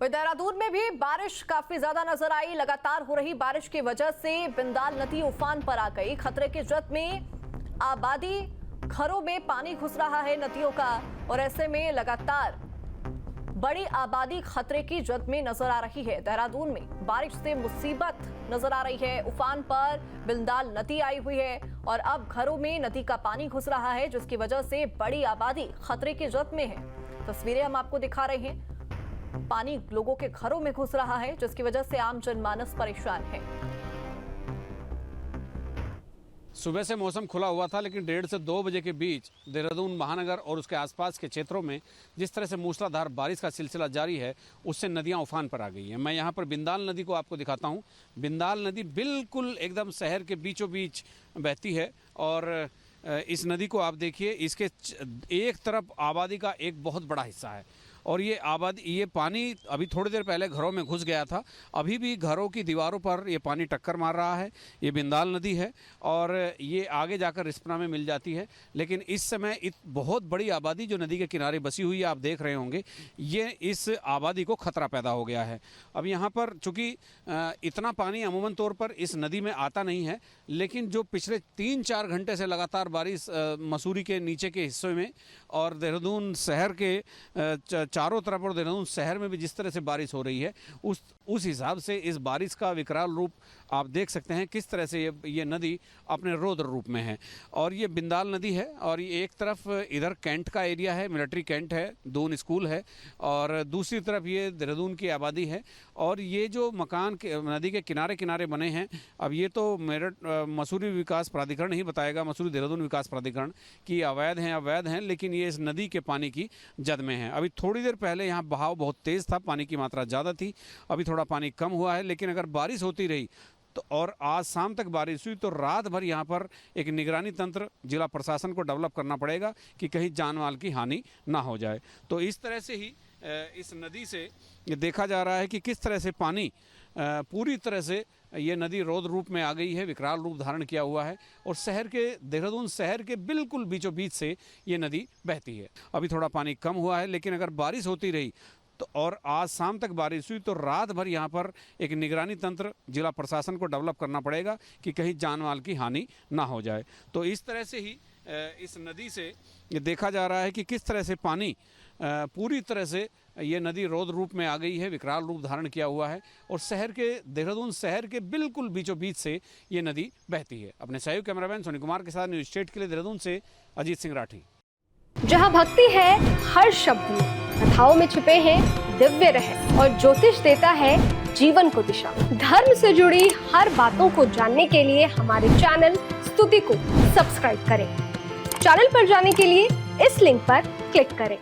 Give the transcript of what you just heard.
वहीं देहरादून में भी बारिश काफी ज्यादा नजर आई। लगातार हो रही बारिश की वजह से बिंदाल नदी उफान पर आ गई। खतरे के जद में आबादी, घरों में पानी घुस रहा है नदियों का, और ऐसे में लगातार बड़ी आबादी खतरे की जद में नजर आ रही है। देहरादून में बारिश से मुसीबत नजर आ रही है। उफान पर बिंदाल नदी आई हुई है और अब घरों में नदी का पानी घुस रहा है, जिसकी वजह से बड़ी आबादी खतरे की जद में है। तस्वीरें हम आपको दिखा रहे हैं। पानी लोगों के घरों में घुस रहा है, जिसकी वजह से आम जनमानस परेशान है। सुबह से मौसम खुला हुआ था, लेकिन 1:30 से 2 बजे के बीच देहरादून महानगर और उसके आसपास के क्षेत्रों में जिस तरह से मूसलाधार बारिश का सिलसिला जारी है, उससे नदियां उफान पर आ गई हैं। मैं यहां पर बिंदाल नदी को आपको दिखाता हूं। बिंदाल नदी बिल्कुल एकदम शहर के बीचों बीच बहती है और इस नदी को आप देखिए, इसके एक तरफ आबादी का एक बहुत बड़ा हिस्सा है और ये पानी अभी थोड़ी देर पहले घरों में घुस गया था। अभी भी घरों की दीवारों पर ये पानी टक्कर मार रहा है। ये बिंदाल नदी है और ये आगे जाकर रिस्पना में मिल जाती है, लेकिन इस समय बहुत बड़ी आबादी जो नदी के किनारे बसी हुई है, आप देख रहे होंगे, ये इस आबादी को खतरा पैदा हो गया है। अब यहाँ पर चूँकि इतना पानी अमूमन तौर पर इस नदी में आता नहीं है, लेकिन जो पिछले 3-4 घंटे से लगातार बारिश मसूरी के नीचे के हिस्सों में और देहरादून शहर के चारों तरफ और देहरादून शहर में भी जिस तरह से बारिश हो रही है, उस हिसाब से इस बारिश का विकराल रूप आप देख सकते हैं। किस तरह से ये नदी अपने रौद्र रूप में है। और ये बिंदाल नदी है और ये एक तरफ इधर कैंट का एरिया है, मिलिट्री कैंट है, दून स्कूल है, और दूसरी तरफ ये देहरादून की आबादी है। और ये जो मकान नदी के किनारे किनारे बने हैं, अब ये तो मेरठ मसूरी विकास प्राधिकरण ही बताएगा, मसूरी देहरादून विकास प्राधिकरण की अवैध हैं, लेकिन ये इस नदी के पानी की जद में है। अभी थोड़ी देर पहले यहाँ बहाव बहुत तेज़ था, पानी की मात्रा ज़्यादा थी। अभी थोड़ा पानी कम हुआ है, लेकिन अगर बारिश होती रही तो और आज शाम तक बारिश हुई तो रात भर यहाँ पर एक निगरानी तंत्र जिला प्रशासन को डेवलप करना पड़ेगा कि कहीं जान माल की हानि ना हो जाए। तो इस तरह से ही इस नदी से देखा जा रहा है कि किस तरह से पानी पूरी तरह से ये नदी रौद्र रूप में आ गई है, विकराल रूप धारण किया हुआ है और देहरादून शहर के बिल्कुल बीचों बीच से ये नदी बहती है। अभी थोड़ा पानी कम हुआ है, लेकिन अगर बारिश होती रही तो और आज शाम तक बारिश हुई तो रात भर यहाँ पर एक निगरानी तंत्र जिला प्रशासन को डेवलप करना पड़ेगा कि कहीं जान माल की हानि ना हो जाए। तो इस तरह से ही इस नदी से ये देखा जा रहा है कि किस तरह से पानी पूरी तरह से ये नदी रौद्र रूप में आ गई है, विकराल रूप धारण किया हुआ है और देहरादून शहर के बिल्कुल बीचों बीच से ये नदी बहती है। अपने सहयोगी कैमरामैन सोनी कुमार के साथ न्यूज स्टेट के लिए देहरादून से अजीत सिंह राठी। जहाँ भक्ति है हर शब्द में, कथाओं में छिपे हैं दिव्य रहस्य और ज्योतिष देता है जीवन को दिशा। धर्म से जुड़ी हर बातों को जानने के लिए हमारे चैनल स्तुति को सब्सक्राइब करें। चैनल पर जाने के लिए इस लिंक पर क्लिक करें।